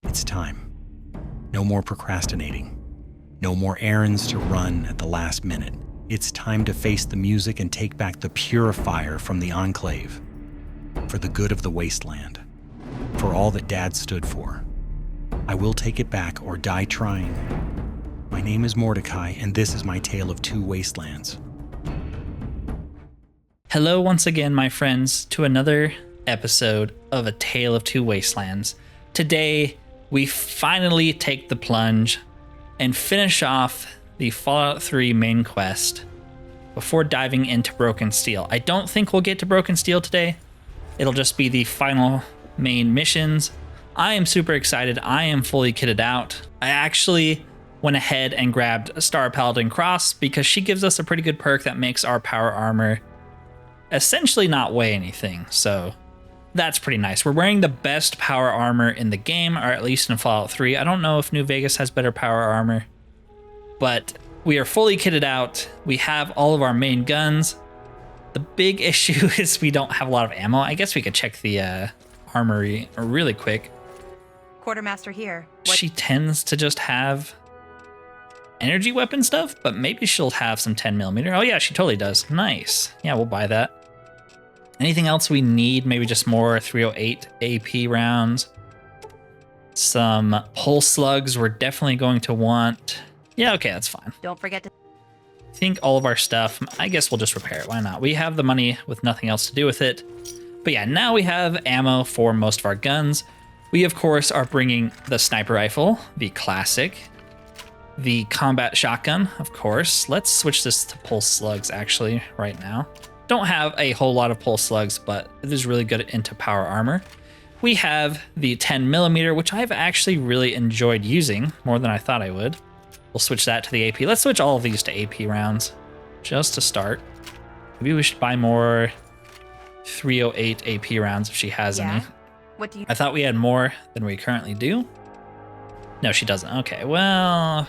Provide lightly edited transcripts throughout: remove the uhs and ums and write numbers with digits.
It's time. No more procrastinating. No more errands to run at the last minute. It's time to face the music and take back the Purifier from the Enclave. For the good of the Wasteland. For all that Dad stood for. I will take it back or die trying. My name is Mordecai, and this is my tale of two wastelands. Hello once again, my friends, to another episode of A Tale of Two Wastelands. Today, we finally take the plunge and finish off the Fallout 3 main quest before diving into Broken Steel. I don't think we'll get to Broken Steel today. It'll just be the final main missions. I am super excited. I am fully kitted out. I actually went ahead and grabbed a Star Paladin Cross because she gives us a pretty good perk that makes our power armor essentially not weigh anything. So that's pretty nice. We're wearing the best power armor in the game, or at least in Fallout 3. I don't know if New Vegas has better power armor, but we are fully kitted out. We have all of our main guns. The big issue is we don't have a lot of ammo. I guess we could check the armory really quick. Quartermaster here. She tends to just have energy weapon stuff, but maybe she'll have some 10mm. Oh yeah, she totally does. Nice. Yeah, we'll buy that. Anything else we need? Maybe just more 308 AP rounds. Some pulse slugs we're definitely going to want. Yeah, okay, that's fine. Don't forget to... I think all of our stuff, I guess we'll just repair it. Why not? We have the money with nothing else to do with it. But yeah, now we have ammo for most of our guns. We, of course, are bringing the sniper rifle, the classic. The combat shotgun, of course. Let's switch this to pulse slugs, actually, right now. Don't have a whole lot of pulse slugs, but it is really good into power armor. We have the 10mm, which I've actually really enjoyed using, more than I thought I would. We'll switch that to the AP. Let's switch all of these to AP rounds, just to start. Maybe we should buy more 308 AP rounds if she has any. What do you... I thought we had more than we currently do. No, she doesn't. Okay, well,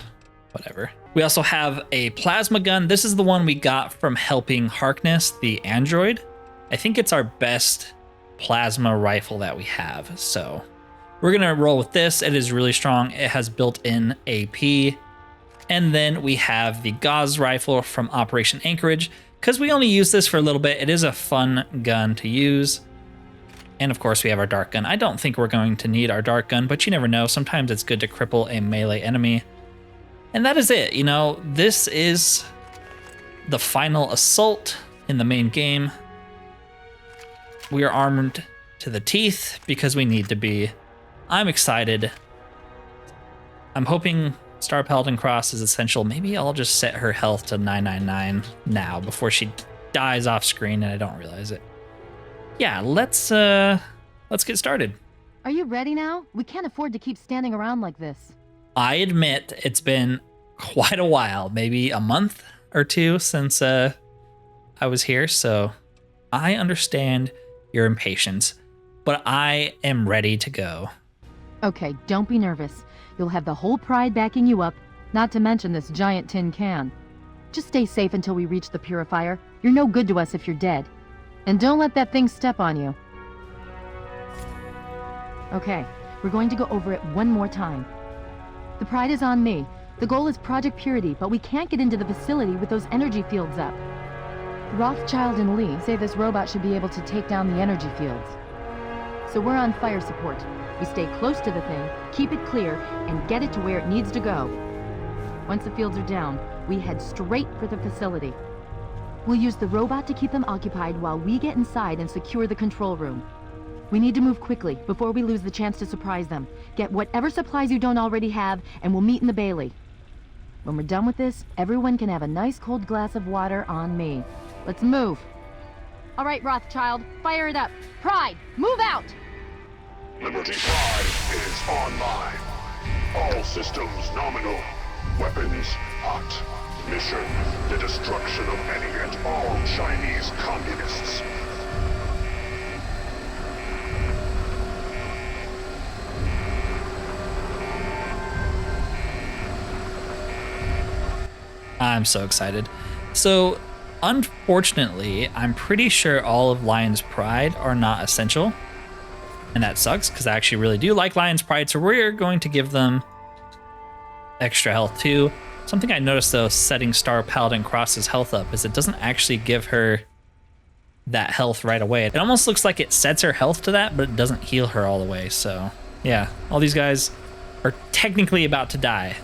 whatever. We also have a plasma gun. This is the one we got from helping Harkness, the android. I think it's our best plasma rifle that we have. So we're going to roll with this. It is really strong. It has built-in AP. And then we have the Gauss rifle from Operation Anchorage. Because we only use this for a little bit, it is a fun gun to use. And of course, we have our dart gun. I don't think we're going to need our dart gun, but you never know. Sometimes it's good to cripple a melee enemy. And that is it. You know, this is the final assault in the main game. We are armed to the teeth because we need to be. I'm excited. I'm hoping Star Paladin Cross is essential. Maybe I'll just set her health to 999 now before she dies off screen and I don't realize it. Yeah, let's get started. Are you ready now? We can't afford to keep standing around like this. I admit it's been quite a while, maybe a month or two since I was here, so I understand your impatience, but I am ready to go. Okay, don't be nervous. You'll have the whole pride backing you up, not to mention this giant tin can. Just stay safe until we reach the Purifier. You're no good to us if you're dead. And don't let that thing step on you. Okay, we're going to go over it one more time. The pride is on me. The goal is Project Purity, but we can't get into the facility with those energy fields up. Rothschild and Lee say this robot should be able to take down the energy fields. So we're on fire support. We stay close to the thing, keep it clear, and get it to where it needs to go. Once the fields are down, we head straight for the facility. We'll use the robot to keep them occupied while we get inside and secure the control room. We need to move quickly before we lose the chance to surprise them. Get whatever supplies you don't already have, and we'll meet in the Bailey. When we're done with this, everyone can have a nice cold glass of water on me. Let's move. All right, Rothschild, fire it up. Pride, move out! Liberty Pride is online. All systems nominal. Weapons hot. Mission: the destruction of any and all Chinese communists. I'm so excited. So, unfortunately, I'm pretty sure all of Lion's Pride are not essential. And that sucks because I actually really do like Lion's Pride, so we're going to give them extra health too. Something I noticed though, setting Star Paladin Cross's health up, is it doesn't actually give her that health right away. It almost looks like it sets her health to that, but it doesn't heal her all the way. So yeah, all these guys are technically about to die.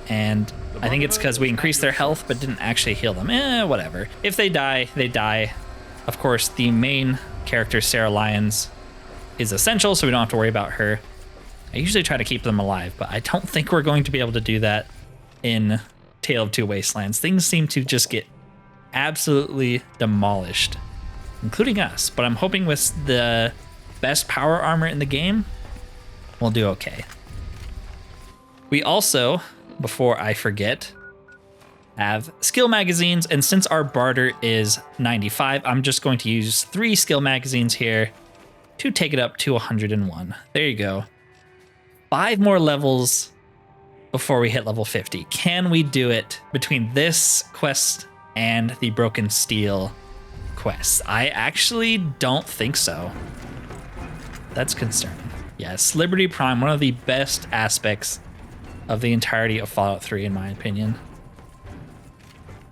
And I think it's because we increased their health but didn't actually heal them. Whatever. If they die, they die. Of course, the main character, Sarah Lyons, is essential, so we don't have to worry about her. I usually try to keep them alive, but I don't think we're going to be able to do that in Tale of Two Wastelands. Things seem to just get absolutely demolished, including us. But I'm hoping with the best power armor in the game, we'll do okay. We also, before I forget, have skill magazines, and since our barter is 95, I'm just going to use 3 skill magazines here to take it up to 101. There you go. 5 more levels before we hit level 50. Can we do it between this quest and the Broken Steel quest? I actually don't think so. That's concerning. Yes, Liberty Prime, one of the best aspects of the entirety of Fallout 3, in my opinion.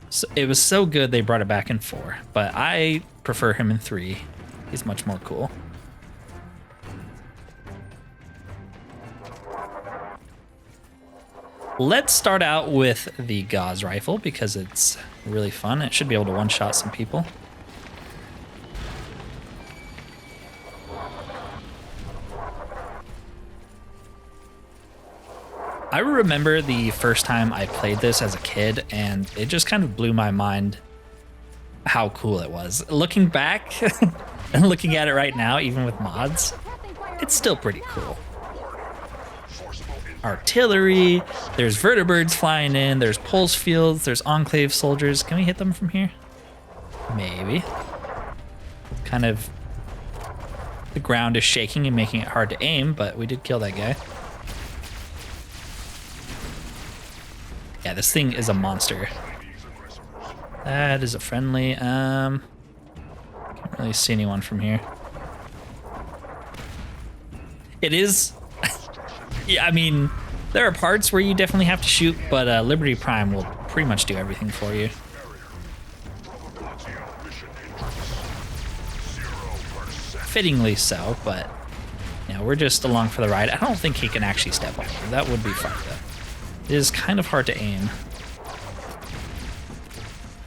So it was so good they brought it back in 4, but I prefer him in 3. He's much more cool. Let's start out with the Gauss rifle because it's really fun. It should be able to one-shot some people. I remember the first time I played this as a kid, and it just kind of blew my mind how cool it was. Looking back and looking at it right now, even with mods, it's still pretty cool. Artillery, there's vertibirds flying in, there's pulse fields, there's enclave soldiers. Can we hit them from here? Maybe. Kind of, the ground is shaking and making it hard to aim, but we did kill that guy. Yeah, this thing is a monster. That is a friendly. Can't really see anyone from here. It is. Yeah, I mean, there are parts where you definitely have to shoot, but Liberty Prime will pretty much do everything for you. Fittingly so, but you know, we're just along for the ride. I don't think he can actually step on you. That would be fun though. It is kind of hard to aim.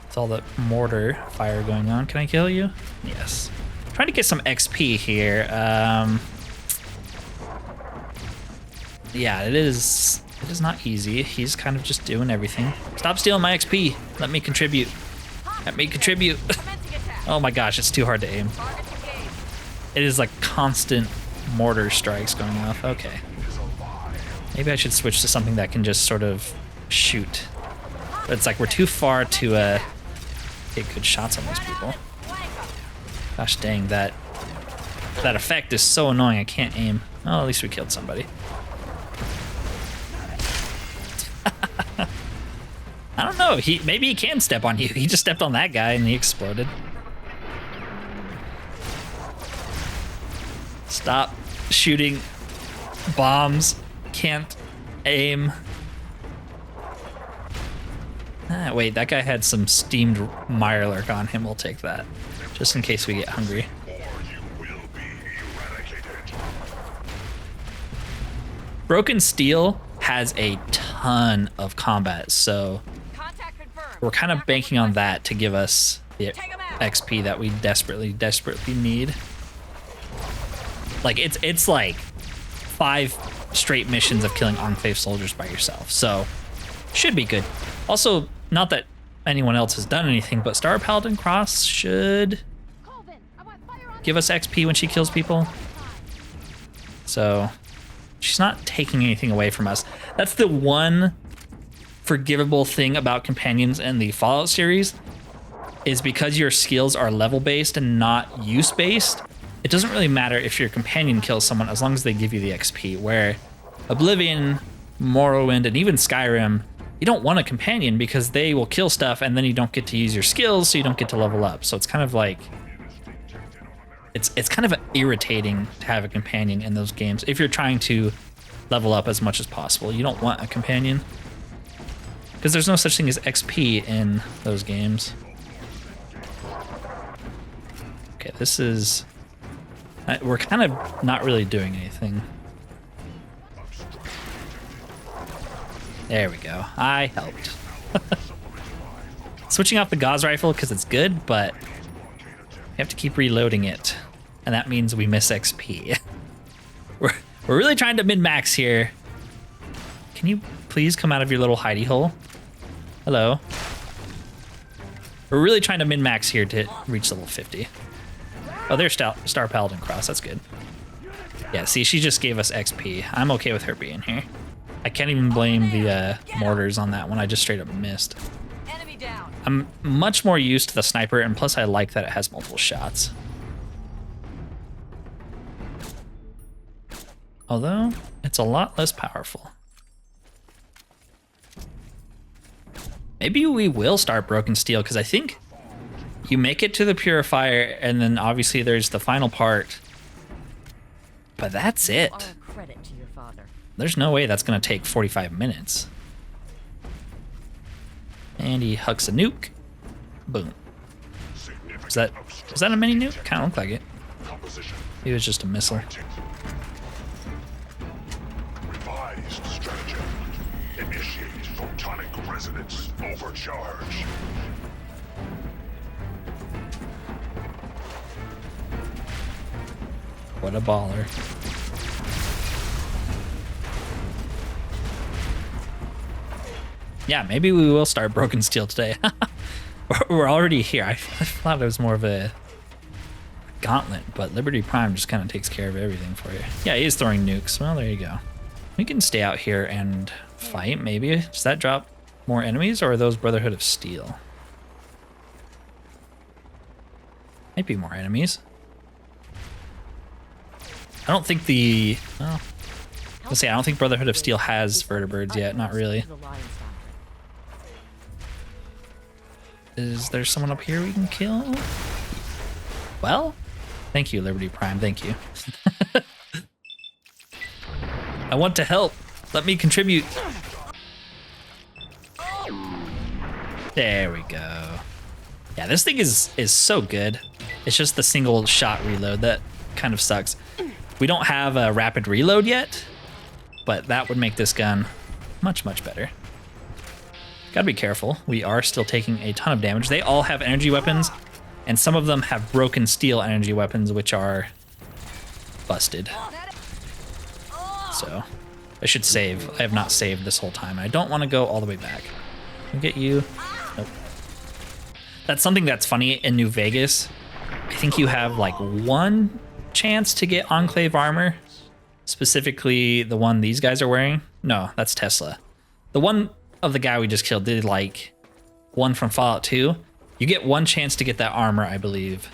It's all that mortar fire going on. Can I kill you? Yes. Trying to get some XP here. Yeah, it is not easy. He's kind of just doing everything. Stop stealing my XP. Let me contribute. Let me contribute. Oh my gosh, it's too hard to aim. It is like constant mortar strikes going off. Okay. Maybe I should switch to something that can just sort of shoot. But it's like we're too far to get good shots on those people. Gosh dang, that effect is so annoying. I can't aim. Oh, at least we killed somebody. I don't know. Maybe he can step on you. He just stepped on that guy and he exploded. Stop shooting bombs. Can't aim. Wait, that guy had some steamed Mirelurk on him. We'll take that, just in case we get hungry. Broken Steel has a ton of combat, so we're kind of banking on that to give us the XP that we desperately need. Like it's like 5 straight missions of killing Enclave soldiers by yourself, so should be good. Also, not that anyone else has done anything, but Star Paladin Cross should give us XP when she kills people. So she's not taking anything away from us. That's the one forgivable thing about companions in the Fallout series, is because your skills are level based and not use based. It doesn't really matter if your companion kills someone as long as they give you the XP, where Oblivion, Morrowind, and even Skyrim, you don't want a companion because they will kill stuff and then you don't get to use your skills, so you don't get to level up. So it's kind of like, it's kind of irritating to have a companion in those games if you're trying to level up as much as possible. You don't want a companion because there's no such thing as XP in those games. Okay, this is... we're kind of not really doing anything. There we go. I helped. Switching off the Gauss rifle because it's good, but we have to keep reloading it. And that means we miss XP. We're really trying to min-max here. Can you please come out of your little hidey hole? Hello. We're really trying to min-max here to reach level 50. Oh, there's Star Paladin Cross. That's good. Yeah, see, she just gave us XP. I'm okay with her being here. I can't even blame the mortars on that one. I just straight up missed. Enemy down. I'm much more used to the sniper, and plus I like that it has multiple shots. Although, it's a lot less powerful. Maybe we will start Broken Steel, because I think you make it to the Purifier, and then obviously there's the final part. But that's it. All credit to your father. There's no way that's going to take 45 minutes. And he hucks a nuke. Boom. Is that a mini nuke? Kind of look like it. He was just a missile. Revised strategy. Initiate photonic resonance overcharge. What a baller. Yeah, maybe we will start Broken Steel today. We're already here. I thought it was more of a gauntlet, but Liberty Prime just kind of takes care of everything for you. Yeah, he is throwing nukes. Well, there you go. We can stay out here and fight, maybe. Does that drop more enemies, or are those Brotherhood of Steel? Might be more enemies. I don't think the... Oh, let's see, I don't think Brotherhood of Steel has vertibirds yet. Not really. Is there someone up here we can kill? Well, thank you, Liberty Prime. Thank you. I want to help. Let me contribute. There we go. Yeah, this thing is so good. It's just the single shot reload that kind of sucks. We don't have a rapid reload yet, but that would make this gun much, much better. Gotta be careful. We are still taking a ton of damage. They all have energy weapons, and some of them have broken steel energy weapons, which are busted. So I should save. I have not saved this whole time. I don't want to go all the way back. Can I get you? Nope. That's something that's funny in New Vegas. I think you have like one chance to get Enclave armor, specifically the one these guys are wearing. No, that's Tesla. The one of the guy we just killed did like one from Fallout 2. You get one chance to get that armor, I believe.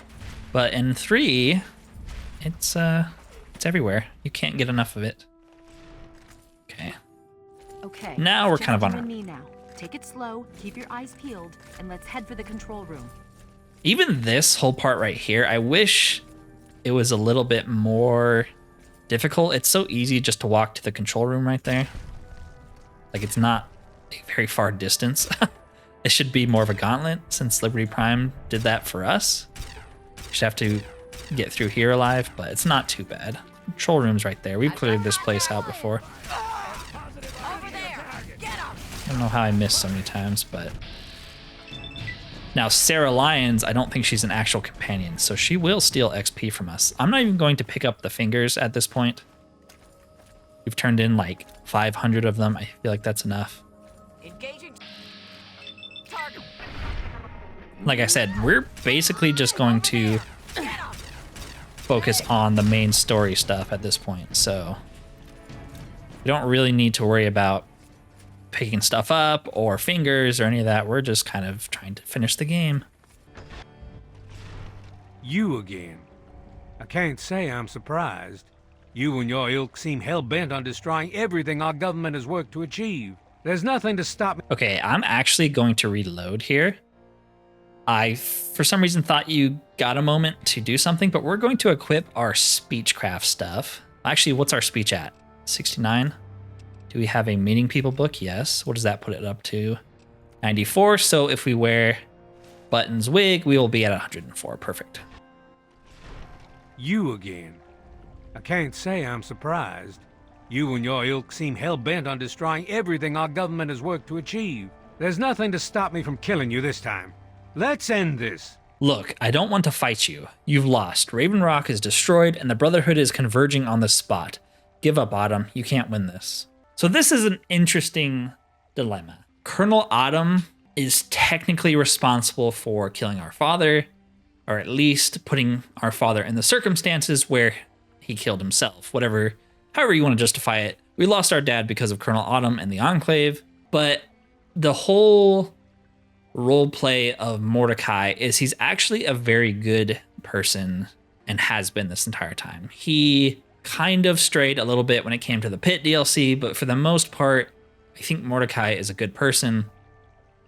But in 3, it's everywhere. You can't get enough of it. Okay. Okay. Now we're kind of on our... our... me now. Take it slow, keep your eyes peeled, and let's head for the control room. Even this whole part right here, I wish it was a little bit more difficult. It's so easy just to walk to the control room right there. Like, it's not a very far distance. It should be more of a gauntlet since Liberty Prime did that for us. You should have to get through here alive, but it's not too bad. Control room's right there. We've cleared this place out before. I don't know how I missed so many times, but... Now, Sarah Lyons, I don't think she's an actual companion, so she will steal XP from us. I'm not even going to pick up the fingers at this point. We've turned in like 500 of them. I feel like that's enough. Engaging target. Like I said, we're basically just going to focus on the main story stuff at this point, so we don't really need to worry about picking stuff up or fingers or any of that. We're just kind of trying to finish the game. You again. I can't say I'm surprised. You and your ilk seem hell-bent on destroying everything our government has worked to achieve. There's nothing to stop me. Okay, I'm actually going to reload here I, for some reason, thought you got a moment to do something, but we're going to equip our speechcraft stuff. Actually, what's our speech at? 69? Do we have a meeting people book? Yes. What does that put it up to? 94. So if we wear Button's wig, we will be at 104. Perfect. You again. I can't say I'm surprised. You and your ilk seem hell-bent on destroying everything our government has worked to achieve. There's nothing to stop me from killing you this time. Let's end this. Look, I don't want to fight you. You've lost. Raven Rock is destroyed, and the Brotherhood is converging on the spot. Give up, Autumn. You can't win this. So this is an interesting dilemma. Colonel Autumn is technically responsible for killing our father, or at least putting our father in the circumstances where he killed himself. However you want to justify it. We lost our dad because of Colonel Autumn and the Enclave, but the whole roleplay of Mordecai is he's actually a very good person and has been this entire time. He kind of strayed a little bit when it came to the Pit DLC, but for the most part, I think Mordecai is a good person.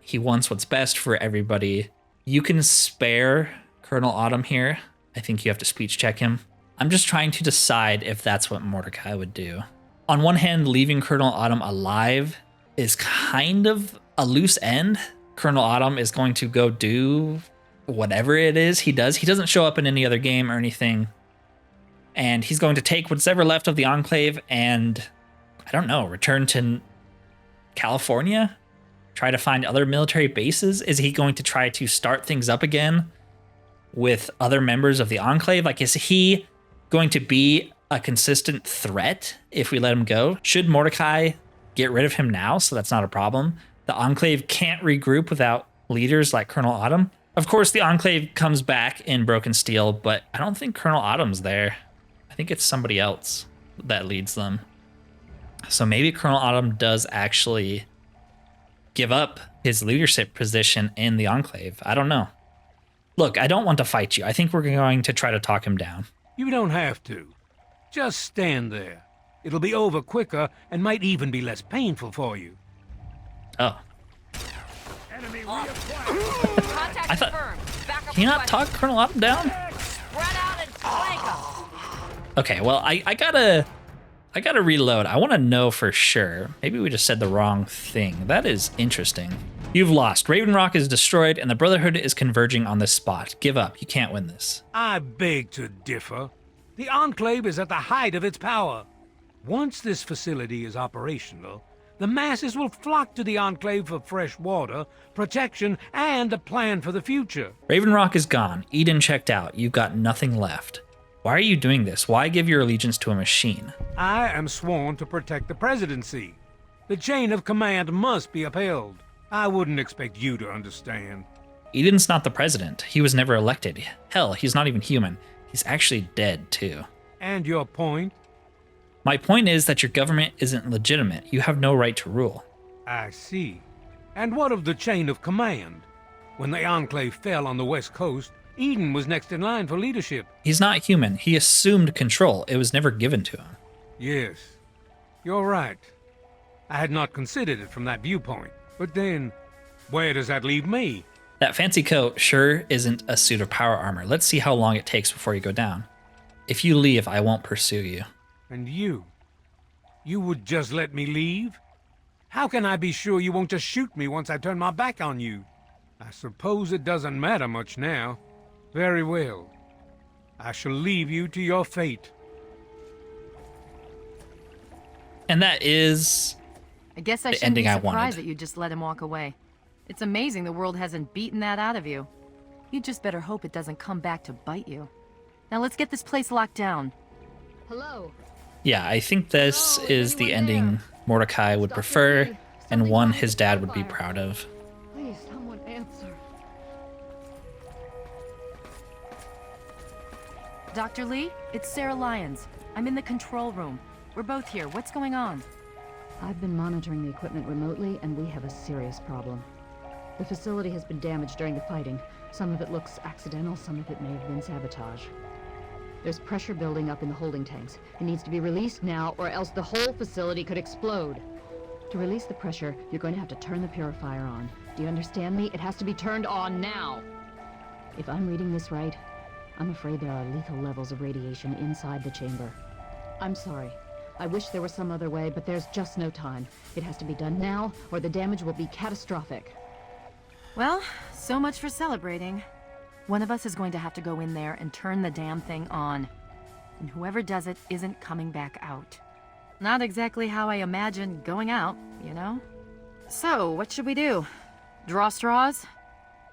He wants what's best for everybody. You can spare Colonel Autumn here. I think you have to speech check him. I'm just trying to decide if that's what Mordecai would do. On one hand, leaving Colonel Autumn alive is kind of a loose end. Colonel Autumn is going to go do whatever it is he does. He doesn't show up in any other game or anything. And he's going to take what's ever left of the Enclave and, I don't know, return to California? Try to find other military bases? Is he going to try to start things up again with other members of the Enclave? Like, is he going to be a consistent threat if we let him go? Should Mordecai get rid of him now so that's not a problem? The Enclave can't regroup without leaders like Colonel Autumn. Of course, the Enclave comes back in Broken Steel, but I don't think Colonel Autumn's there. I think it's somebody else that leads them. So maybe Colonel Autumn does actually give up his leadership position in the Enclave. I don't know. Look, I don't want to fight you. I think we're going to try to talk him down. You don't have to. Just stand there. It'll be over quicker and might even be less painful for you. Oh. Enemy Contact I thought- confirmed. Backup Can you not requested. talk Colonel Autumn down? Spread out and flank 'em. Okay, well, I gotta reload. I want to know for sure. Maybe we just said the wrong thing. That is interesting. You've lost. Raven Rock is destroyed, and the Brotherhood is converging on this spot. Give up. You can't win this. I beg to differ. The Enclave is at the height of its power. Once this facility is operational, the masses will flock to the Enclave for fresh water, protection, and a plan for the future. Raven Rock is gone. Eden checked out. You've got nothing left. Why are you doing this? Why give your allegiance to a machine? I am sworn to protect the presidency. The chain of command must be upheld. I wouldn't expect you to understand. Eden's not the president. He was never elected. Hell, he's not even human. He's actually dead, too. And your point? My point is that your government isn't legitimate. You have no right to rule. I see. And what of the chain of command? When the Enclave fell on the West Coast, Eden was next in line for leadership. He's not human. He assumed control. It was never given to him. Yes, you're right. I had not considered it from that viewpoint. But then, where does that leave me? That fancy coat sure isn't a suit of power armor. Let's see how long it takes before you go down. If you leave, I won't pursue you. And you? You would just let me leave? How can I be sure you won't just shoot me once I turn my back on you? I suppose it doesn't matter much now. Very well. I shall leave you to your fate. And that is I guess I the shouldn't be ending I surprised wanted. that you just let him walk away. It's amazing the world hasn't beaten that out of you. You just better hope it doesn't come back to bite you. Now let's get this place locked down. Hello. Yeah, I think this is the ending Mordecai would prefer, and one his dad would be proud of. Please, someone answer. Dr. Lee, it's Sarah Lyons. I'm in the control room. We're both here. What's going on? I've been monitoring the equipment remotely, and we have a serious problem. The facility has been damaged during the fighting. Some of it looks accidental, some of it may have been sabotage. There's pressure building up in the holding tanks. It needs to be released now, or else the whole facility could explode. To release the pressure, you're going to have to turn the purifier on. Do you understand me? It has to be turned on now. If I'm reading this right, I'm afraid there are lethal levels of radiation inside the chamber. I'm sorry. I wish there was some other way, but there's just no time. It has to be done now, or the damage will be catastrophic. Well, so much for celebrating. One of us is going to have to go in there and turn the damn thing on. And whoever does it isn't coming back out. Not exactly how I imagined going out, you know? So, what should we do? Draw straws?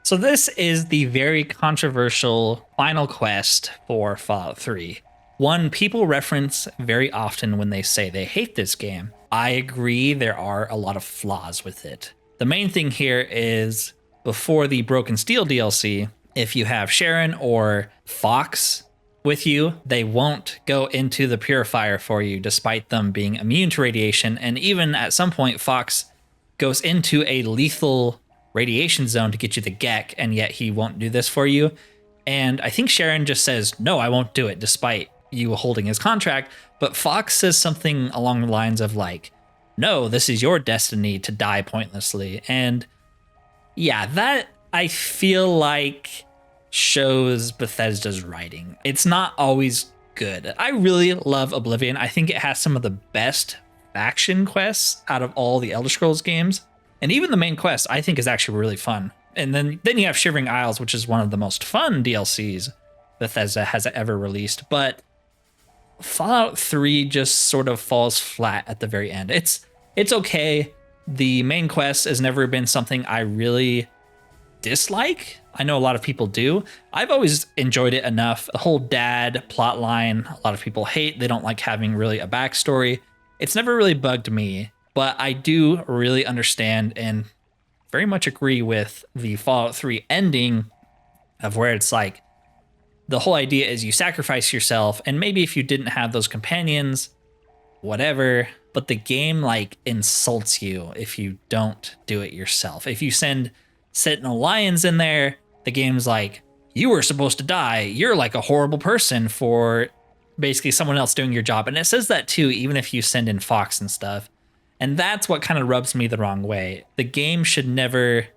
So this is the very controversial final quest for Fallout 3. One people reference very often when they say they hate this game. I agree, there are a lot of flaws with it. The main thing here is before the Broken Steel DLC, if you have Sharon or Fox with you, they won't go into the Purifier for you despite them being immune to radiation. And even at some point, Fox goes into a lethal radiation zone to get you the GEC, and yet he won't do this for you. And I think Sharon just says, no, I won't do it, despite you holding his contract. But Fox says something along the lines of like, no, this is your destiny to die pointlessly. And yeah, that I feel like shows Bethesda's writing. It's not always good. I really love Oblivion. I think it has some of the best faction quests out of all the Elder Scrolls games. And even the main quest, I think, is actually really fun. And then you have Shivering Isles, which is one of the most fun DLCs Bethesda has ever released. But Fallout 3 just sort of falls flat at the very end. It's okay. The main quest has never been something I really dislike. I know a lot of people do. I've always enjoyed it enough. The whole dad plot line, a lot of people hate. They don't like having really a backstory. It's never really bugged me, but I do really understand and very much agree with the Fallout 3 ending of where it's like, the whole idea is you sacrifice yourself, and maybe if you didn't have those companions, whatever, but the game like insults you if you don't do it yourself. If you send Sentinel Lions in there, the game's like, you were supposed to die. You're like a horrible person for basically someone else doing your job. And it says that too, even if you send in Fox and stuff. And that's what kind of rubs me the wrong way. The game should never,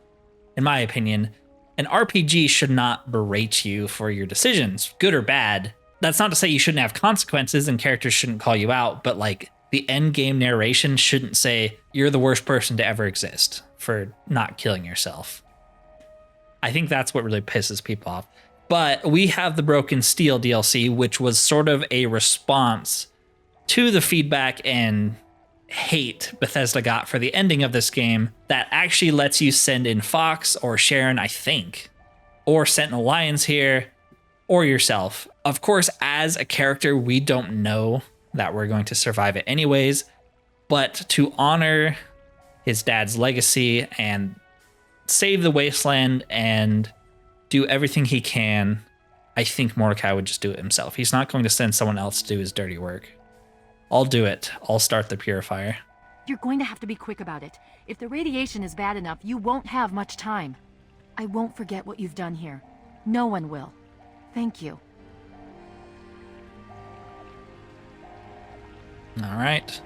in my opinion, an RPG should not berate you for your decisions, good or bad. That's not to say you shouldn't have consequences and characters shouldn't call you out, but like the end game narration shouldn't say you're the worst person to ever exist for not killing yourself. I think that's what really pisses people off. But we have the Broken Steel DLC, which was sort of a response to the feedback and hate Bethesda got for the ending of this game that actually lets you send in Fox or Sharon, I think, or Sentinel Lions here, or yourself. Of course, as a character, we don't know that we're going to survive it anyways, but to honor his dad's legacy and save the Wasteland and do everything he can, I think Mordecai would just do it himself. He's not going to send someone else to do his dirty work. I'll do it. I'll start the Purifier. You're going to have to be quick about it. If the radiation is bad enough, you won't have much time. I won't forget what you've done here. No one will. Thank you. All right.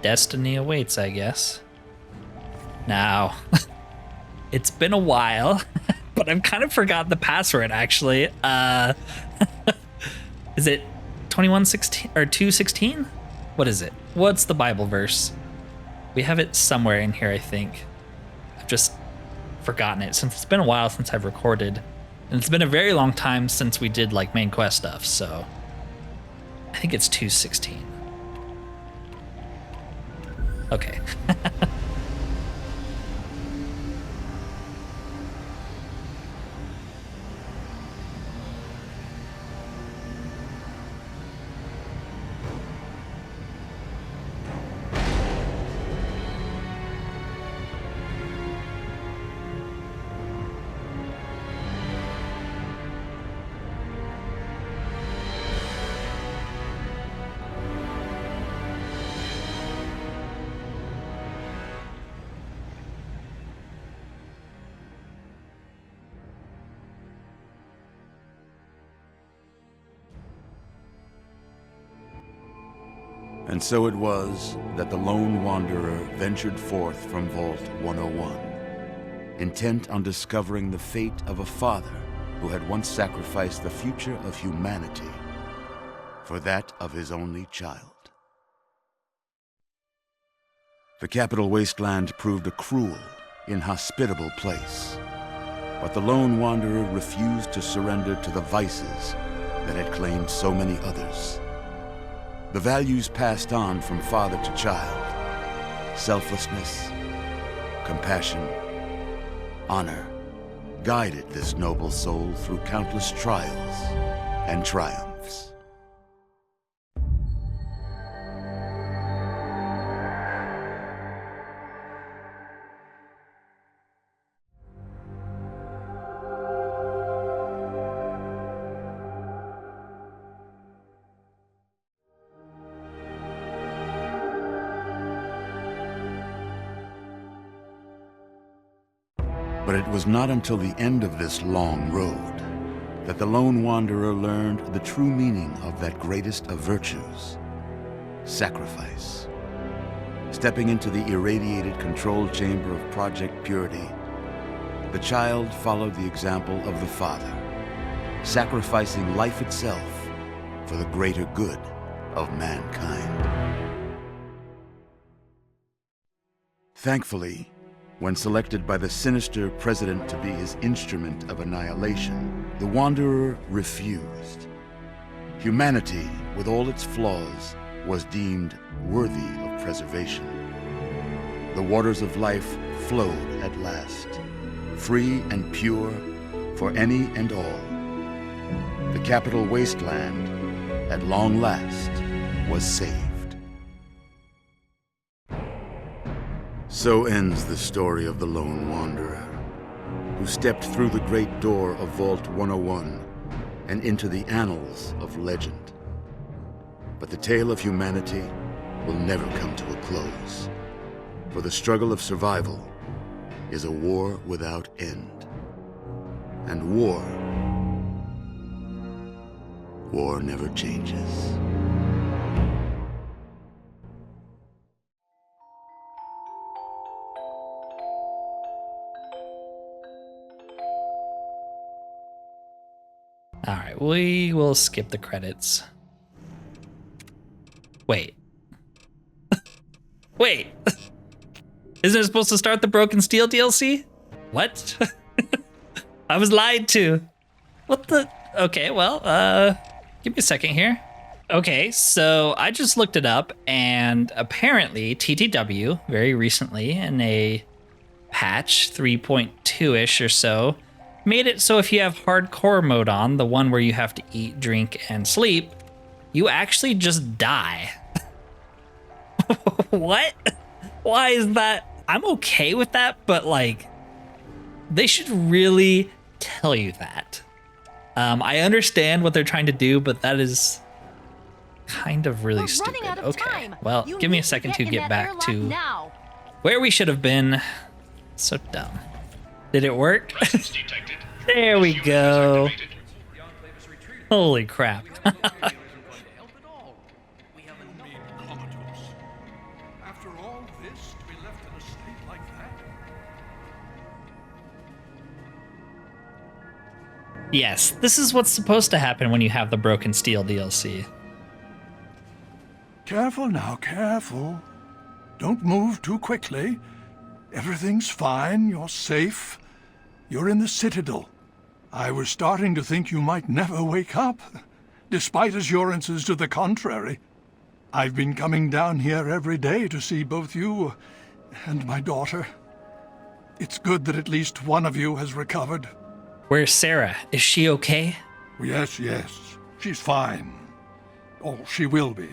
Destiny awaits, I guess. Now, it's been a while, but I've kind of forgot the password, actually. Is it 2116 or 216? What is it? What's the Bible verse? We have it somewhere in here, I think. I've just forgotten it since it's been a while since I've recorded. And it's been a very long time since we did like main quest stuff, so I think it's 216. Okay. And so it was that the lone wanderer ventured forth from Vault 101. intent on discovering the fate of a father who had once sacrificed the future of humanity for that of his only child. The capital Wasteland proved a cruel, inhospitable place, but the lone wanderer refused to surrender to the vices that had claimed so many others. The values passed on from father to child: selflessness, compassion, honor, guided this noble soul through countless trials and triumphs. But it was not until the end of this long road that the lone wanderer learned the true meaning of that greatest of virtues: sacrifice. Stepping into the irradiated control chamber of Project Purity, the child followed the example of the father, sacrificing life itself for the greater good of mankind. Thankfully, when selected by the sinister president to be his instrument of annihilation, the Wanderer refused. Humanity, with all its flaws, was deemed worthy of preservation. The waters of life flowed at last, free and pure for any and all. The capital Wasteland, at long last, was saved. So ends the story of the Lone Wanderer, who stepped through the great door of Vault 101 and into the annals of legend. But the tale of humanity will never come to a close, for the struggle of survival is a war without end. And war never changes. All right, we will skip the credits. Wait. Wait. Isn't it supposed to start the Broken Steel DLC? What? I was lied to. What the? Okay, well, give me a second here. Okay, so I just looked it up, and apparently TTW, very recently, in a patch 3.2-ish or so, made it so if you have hardcore mode on, the one where you have to eat, drink, and sleep, you actually just die. What? Why is that? I'm okay with that, but like, they should really tell you that. I understand what they're trying to do, but that is kind of really stupid. Okay, well, give me a second to get back to where we should have been. So dumb. Did it work? There we go. Holy crap. Yes, this is what's supposed to happen when you have the Broken Steel DLC. Careful now, careful. Don't move too quickly. Everything's fine, you're safe. You're in the Citadel. I was starting to think you might never wake up, despite assurances to the contrary. I've been coming down here every day to see both you and my daughter. It's good that at least one of you has recovered. Where's Sarah? Is she okay? Yes, she's fine. Oh, she will be.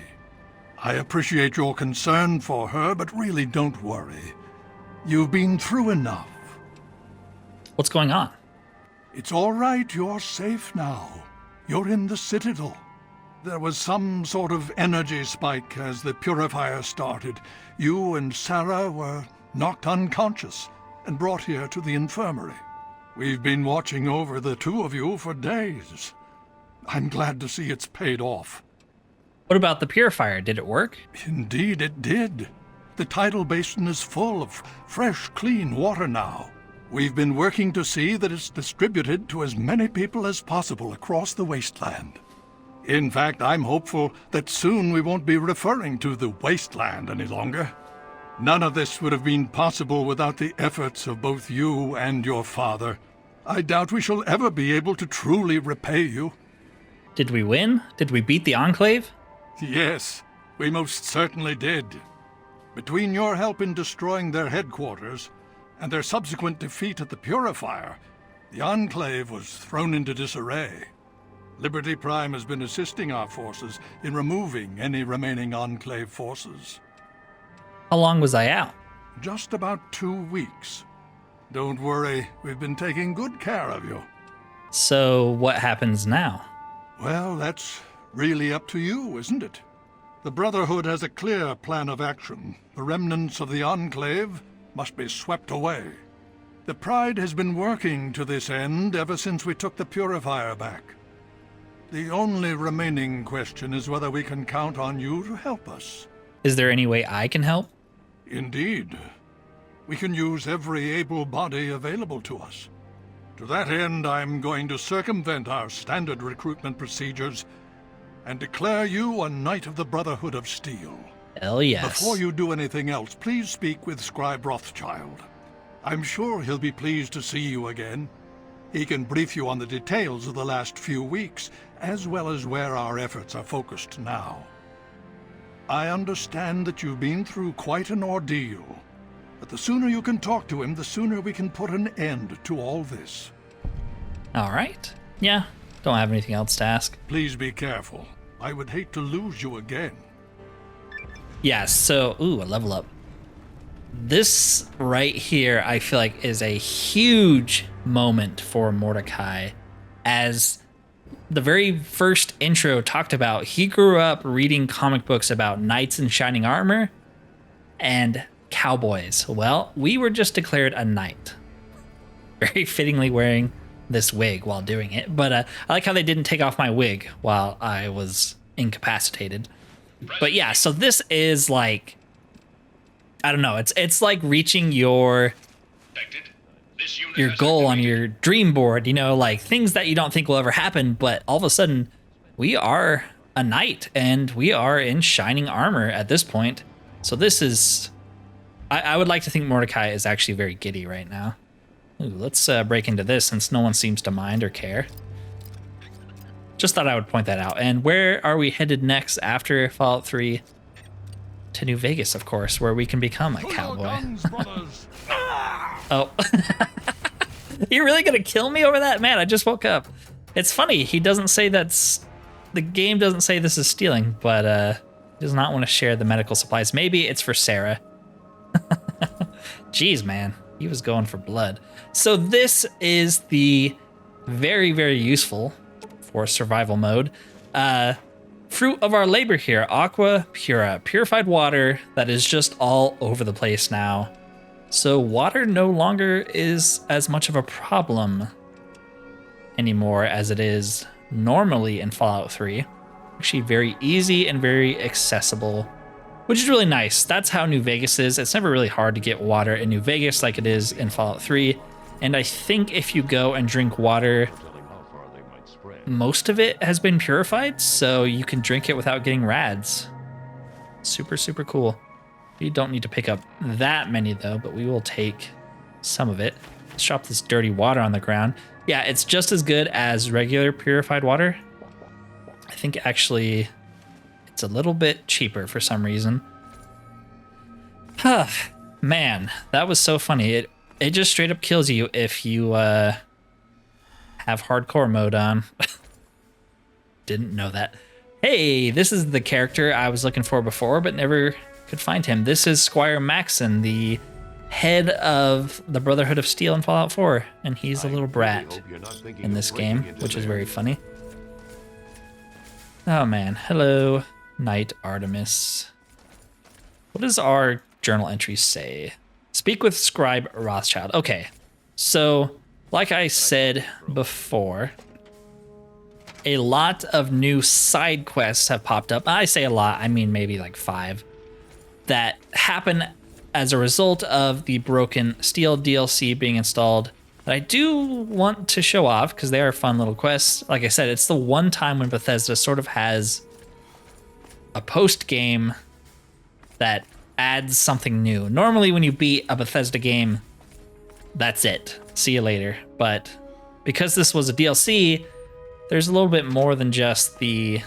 I appreciate your concern for her, but really don't worry. You've been through enough. What's going on? It's all right, you're safe now. You're in the Citadel. There was some sort of energy spike as the Purifier started. You and Sarah were knocked unconscious and brought here to the infirmary. We've been watching over the two of you for days. I'm glad to see it's paid off. What about the Purifier? Did it work? Indeed it did. The tidal basin is full of fresh, clean water now. We've been working to see that it's distributed to as many people as possible across the Wasteland. In fact, I'm hopeful that soon we won't be referring to the Wasteland any longer. None of this would have been possible without the efforts of both you and your father. I doubt we shall ever be able to truly repay you. Did we win? Did we beat the Enclave? Yes, we most certainly did. Between your help in destroying their headquarters and their subsequent defeat at the Purifier, the Enclave was thrown into disarray. Liberty Prime has been assisting our forces in removing any remaining Enclave forces. How long was I out? Just about 2 weeks. Don't worry, we've been taking good care of you. So what happens now? Well, that's really up to you, isn't it? The Brotherhood has a clear plan of action. The remnants of the Enclave must be swept away. The Pride has been working to this end ever since we took the Purifier back. The only remaining question is whether we can count on you to help us. Is there any way I can help? Indeed. We can use every able body available to us. To that end, I'm going to circumvent our standard recruitment procedures and declare you a Knight of the Brotherhood of Steel. Hell yes. Before you do anything else, please speak with Scribe Rothschild. I'm sure he'll be pleased to see you again. He can brief you on the details of the last few weeks, as well as where our efforts are focused now. I understand that you've been through quite an ordeal, but the sooner you can talk to him, the sooner we can put an end to all this. All right. Yeah, don't have anything else to ask. Please be careful. I would hate to lose you again. Yeah, so, ooh, a level up. This right here, I feel like, is a huge moment for Mordecai. As the very first intro talked about, he grew up reading comic books about knights in shining armor and cowboys. Well, we were just declared a knight. Very fittingly wearing this wig while doing it. But I like how they didn't take off my wig while I was incapacitated. But yeah, so this is like, I don't know, it's like reaching your goal on your dream board, you know, like things that you don't think will ever happen, but all of a sudden we are a knight and we are in shining armor at this point. So this is, I would like to think Mordecai is actually very giddy right now. Ooh, let's break into this since no one seems to mind or care. Just thought I would point that out. And where are we headed next after Fallout 3? To New Vegas, of course, where we can become a cowboy. Oh. You're really gonna kill me over that? Man, I just woke up. It's funny, he doesn't say that's... The game doesn't say this is stealing, but he does not want to share the medical supplies. Maybe it's for Sarah. Jeez, man. He was going for blood. So this is the very, very useful for survival mode. Fruit of our labor here, Aqua Pura, purified water that is just all over the place now. So water no longer is as much of a problem anymore as it is normally in Fallout 3. Actually very easy and very accessible, which is really nice. That's how New Vegas is. It's never really hard to get water in New Vegas like it is in Fallout 3. And I think if you go and drink water, most of it has been purified, so you can drink it without getting rads. Super, super cool. You don't need to pick up that many though, but we will take some of it. Let's drop this dirty water on the ground. Yeah, it's just as good as regular purified water. I think actually it's a little bit cheaper for some reason. Man, that was so funny. It just straight up kills you if you have hardcore mode on. Didn't know that. Hey, this is the character I was looking for before, but never could find him. This is Squire Maxon, the head of the Brotherhood of Steel in Fallout 4, and he's a little brat in this game, which is very funny. Oh man, hello, Knight Artemis. What does our journal entries say? Speak with Scribe Rothschild. Okay, so like I said before, a lot of new side quests have popped up. I say a lot, I mean maybe like 5, that happen as a result of the Broken Steel DLC being installed that I do want to show off because they are fun little quests. Like I said, it's the one time when Bethesda sort of has a post game that adds something new. Normally when you beat a Bethesda game, that's it. See you later. But because this was a DLC, there's a little bit more than just the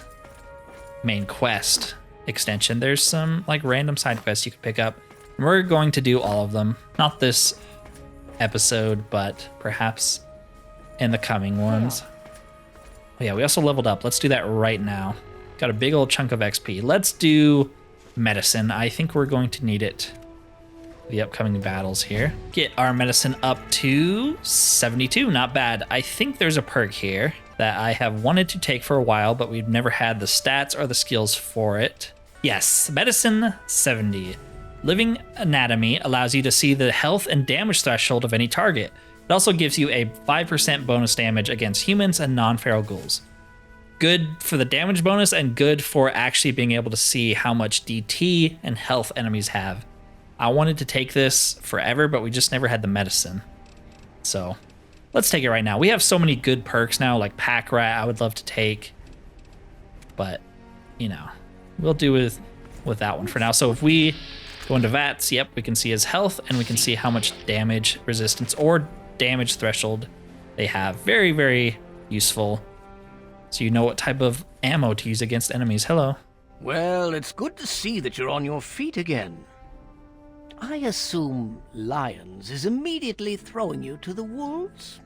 main quest extension. There's some like random side quests you can pick up. And we're going to do all of them. Not this episode, but perhaps in the coming ones. Oh, yeah, we also leveled up. Let's do that right now. Got a big old chunk of XP. Let's do medicine. I think we're going to need it for the upcoming battles here. Get our medicine up to 72. Not bad. I think there's a perk here that I have wanted to take for a while, but we've never had the stats or the skills for it. Yes, medicine 70. Living Anatomy allows you to see the health and damage threshold of any target. It also gives you a 5% bonus damage against humans and non-feral ghouls. Good for the damage bonus and good for actually being able to see how much DT and health enemies have. I wanted to take this forever, but we just never had the medicine. So let's take it right now. We have so many good perks now, like Pack Rat I would love to take. But, you know, we'll do with that one for now. So if we go into VATS, yep, we can see his health and we can see how much damage resistance or damage threshold they have. Very, very useful. So you know what type of ammo to use against enemies. Hello. Well, it's good to see that you're on your feet again. I assume Lyons is immediately throwing you to the wolves?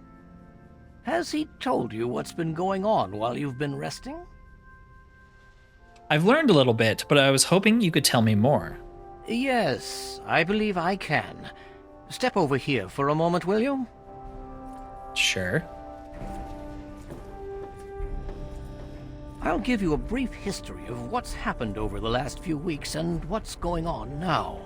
Has he told you what's been going on while you've been resting? I've learned a little bit, but I was hoping you could tell me more. Yes, I believe I can. Step over here for a moment, will you? Sure. I'll give you a brief history of what's happened over the last few weeks and what's going on now.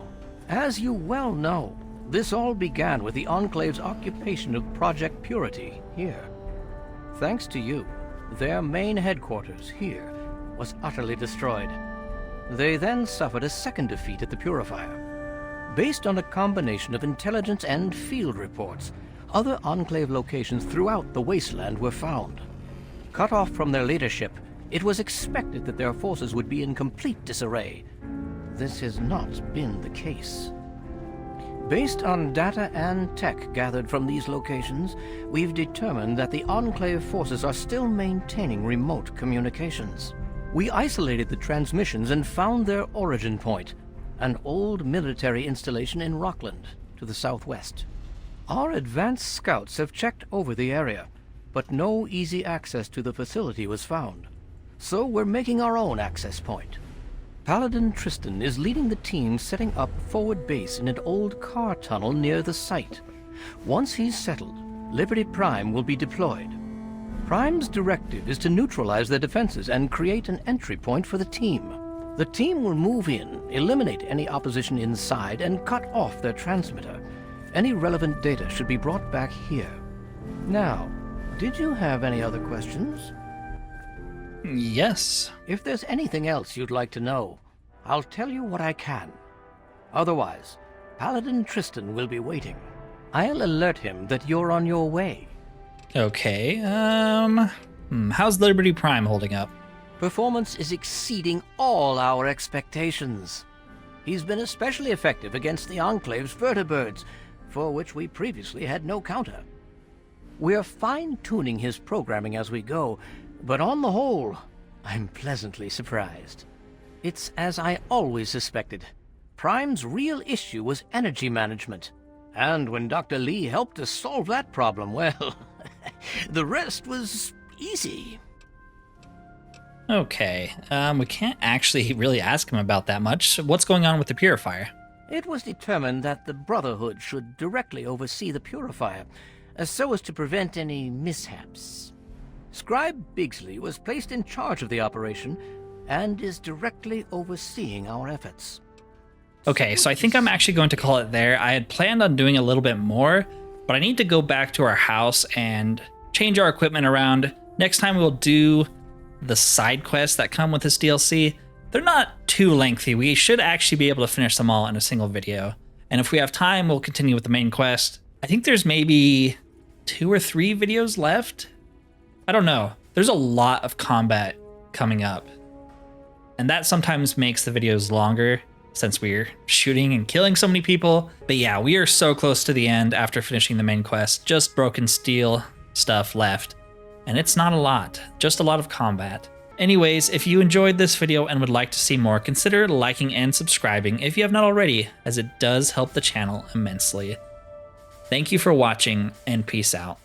As you well know, this all began with the Enclave's occupation of Project Purity here. Thanks to you, their main headquarters here was utterly destroyed. They then suffered a second defeat at the Purifier. Based on a combination of intelligence and field reports, other Enclave locations throughout the Wasteland were found. Cut off from their leadership, it was expected that their forces would be in complete disarray. This has not been the case. Based on data and tech gathered from these locations, we've determined that the Enclave forces are still maintaining remote communications. We isolated the transmissions and found their origin point, an old military installation in Rockland, to the southwest. Our advanced scouts have checked over the area, but no easy access to the facility was found. So we're making our own access point. Paladin Tristan is leading the team setting up forward base in an old car tunnel near the site. Once he's settled, Liberty Prime will be deployed. Prime's directive is to neutralize their defenses and create an entry point for the team. The team will move in, eliminate any opposition inside, and cut off their transmitter. Any relevant data should be brought back here. Now, did you have any other questions? Yes. If there's anything else you'd like to know, I'll tell you what I can. Otherwise, Paladin Tristan will be waiting. I'll alert him that you're on your way. Okay, how's Liberty Prime holding up? Performance is exceeding all our expectations. He's been especially effective against the Enclave's vertibirds, for which we previously had no counter. We're fine-tuning his programming as we go, but on the whole, I'm pleasantly surprised. It's as I always suspected. Prime's real issue was energy management. And when Dr. Lee helped us solve that problem, well, the rest was easy. Okay, we can't actually really ask him about that much. What's going on with the Purifier? It was determined that the Brotherhood should directly oversee the Purifier, so as to prevent any mishaps. Scribe Bigsley was placed in charge of the operation and is directly overseeing our efforts. Okay, so I think I'm actually going to call it there. I had planned on doing a little bit more, but I need to go back to our house and change our equipment around. Next time we'll do the side quests that come with this DLC. They're not too lengthy. We should actually be able to finish them all in a single video. And if we have time, we'll continue with the main quest. I think there's maybe 2 or 3 videos left. I don't know. There's a lot of combat coming up. And that sometimes makes the videos longer since we're shooting and killing so many people. But yeah, we are so close to the end after finishing the main quest. Just broken steel stuff left. And it's not a lot, just a lot of combat. Anyways, if you enjoyed this video and would like to see more, consider liking and subscribing if you have not already, as it does help the channel immensely. Thank you for watching, and peace out.